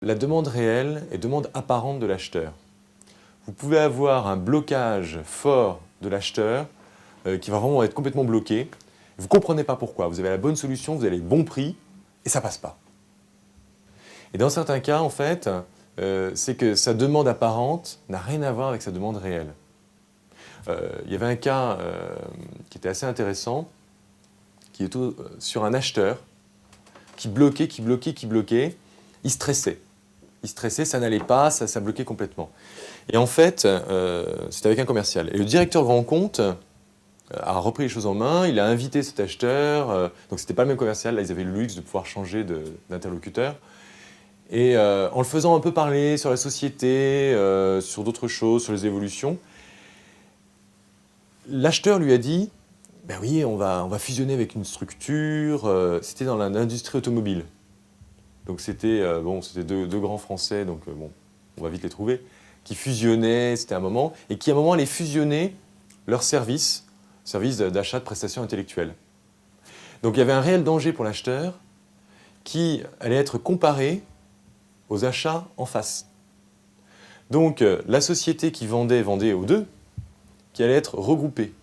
La demande réelle et demande apparente de l'acheteur. Vous pouvez avoir un blocage fort de l'acheteur qui va vraiment être complètement bloqué. Vous ne comprenez pas pourquoi. Vous avez la bonne solution, vous avez le bon prix et ça ne passe pas. Et dans certains cas, en fait, c'est que sa demande apparente n'a rien à voir avec sa demande réelle. Il y avait un cas qui était assez intéressant, qui était sur un acheteur qui bloquait. Il stressait. Ça n'allait pas, ça bloquait complètement. Et en fait, c'était avec un commercial. Et le directeur grand compte a repris les choses en main, il a invité cet acheteur, donc c'était pas le même commercial, là ils avaient le luxe de pouvoir changer d'interlocuteur. Et en le faisant un peu parler sur la société, sur d'autres choses, sur les évolutions, l'acheteur lui a dit « Ben oui, on va fusionner avec une structure, c'était dans l'industrie automobile. » Donc c'était deux grands Français, donc on va vite les trouver, qui fusionnaient, c'était un moment, et qui à un moment allaient fusionner leurs services d'achat de prestations intellectuelles. Donc il y avait un réel danger pour l'acheteur qui allait être comparé aux achats en face. Donc la société qui vendait aux deux, qui allait être regroupée.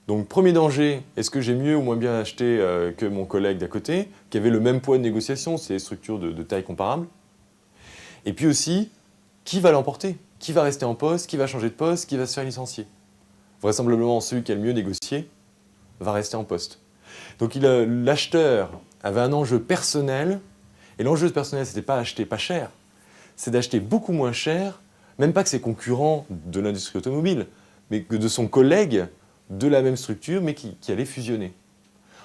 Donc premier danger, est-ce que j'ai mieux ou moins bien acheté que mon collègue d'à côté, qui avait le même poids de négociation, c'est des structures de taille comparable. Et puis aussi, qui va l'emporter? Qui va rester en poste? Qui va changer de poste? Qui va se faire licencier? Vraisemblablement, celui qui a le mieux négocié va rester en poste. Donc l'acheteur avait un enjeu personnel, et l'enjeu personnel, ce n'était pas acheter pas cher, c'est d'acheter beaucoup moins cher, même pas que ses concurrents de l'industrie automobile, mais que de son collègue de la même structure, mais qui allait fusionner.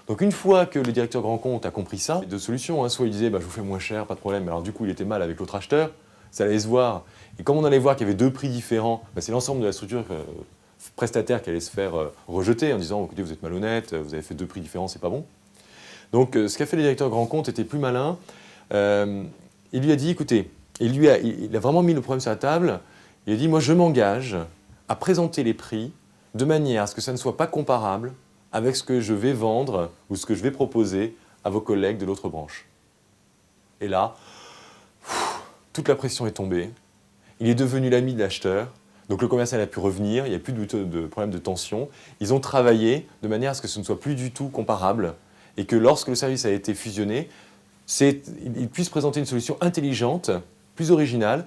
Donc une fois que le directeur grand compte a compris ça, il y a deux solutions. Soit il disait je vous fais moins cher, pas de problème, mais alors du coup il était mal avec l'autre acheteur, ça allait se voir. Et comme on allait voir qu'il y avait deux prix différents, c'est l'ensemble de la structure prestataire qui allait se faire rejeter en disant écoutez, vous êtes malhonnête, vous avez fait deux prix différents, c'est pas bon. Donc ce qu'a fait le directeur grand compte était plus malin. Il lui a dit écoutez, il a vraiment mis le problème sur la table, il a dit moi je m'engage à présenter les prix de manière à ce que ça ne soit pas comparable avec ce que je vais vendre ou ce que je vais proposer à vos collègues de l'autre branche. Et là, toute la pression est tombée. Il est devenu l'ami de l'acheteur. Donc le commercial a pu revenir, il n'y a plus de problème de tension. Ils ont travaillé de manière à ce que ce ne soit plus du tout comparable et que lorsque le service a été fusionné, ils puissent présenter une solution intelligente, plus originale,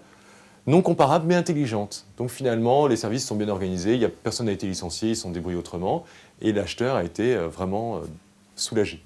non comparable mais intelligente. Donc finalement, les services sont bien organisés, personne n'a été licencié, ils se sont débrouillés autrement et l'acheteur a été vraiment soulagé.